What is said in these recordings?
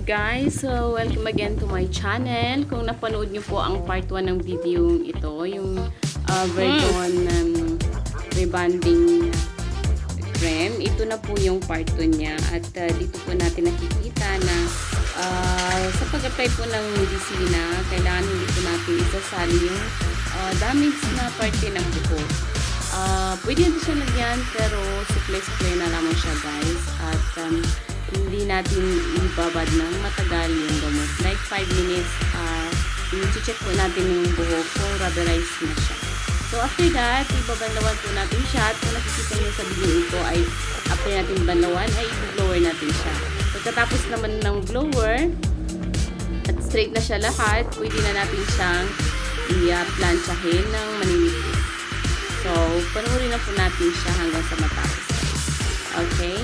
guys! So, welcome again to my channel. Kung napanood nyo po ang part 1 ng video ito, yung Verdon Rebonding cream, ito na po yung part 2 niya. At dito po natin nakikita na sa pag-apply po ng medicina, kailangan hindi po natin isasali yung damage na parte ng buko. Pwede natin siya lagyan, pero supply na lamang siya guys. At hindi natin ibabad ng matagal yung gamot. Like 5 minutes, i-check po natin yung buhok kung rubberized na siya. So after that, ibabanlawan po natin siya. At kung nakikita nyo sa video ito ay after natin banlawan, ay i-blower natin siya. Pagkatapos naman ng blower, at straight na siya lahat, pwede na natin siyang i-planchahin ng maninipis. So, panoorin na po natin siya hanggang sa matapos. Okay?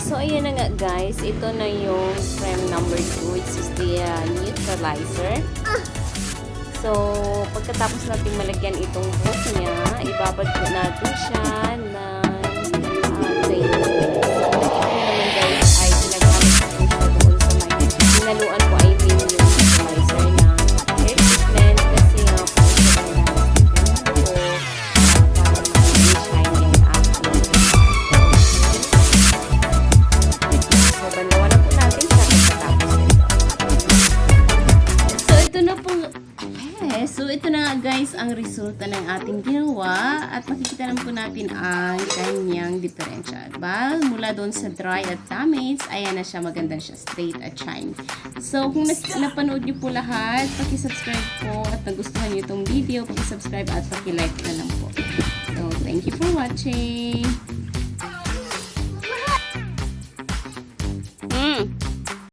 So, ayan na nga guys. Ito na yung cream number 2, which is the neutralizer. So, pagkatapos natin malagyan itong buhok niya, ibabad po natin siya ng 20 minutes. Ito naman guys ay ginagamit ko siya doon sa may hinaluan ko ay din yung neutralizer na hair treatment kasi nga po siya ng para maging shiny ang aking. So, bandawan na po natin siya pagkatapos nito. So, ito na nga guys ang resulta ng ating ginawa at makikita naman po natin ang kanyang diferensya. Diba? Mula doon sa dry at damage, ayan na siya, maganda siya, straight at shine. So, kung napanood niyo po lahat, paki-subscribe po at nagustuhan niyo itong video, paki-subscribe at paki-like na lang po. So, thank you for watching!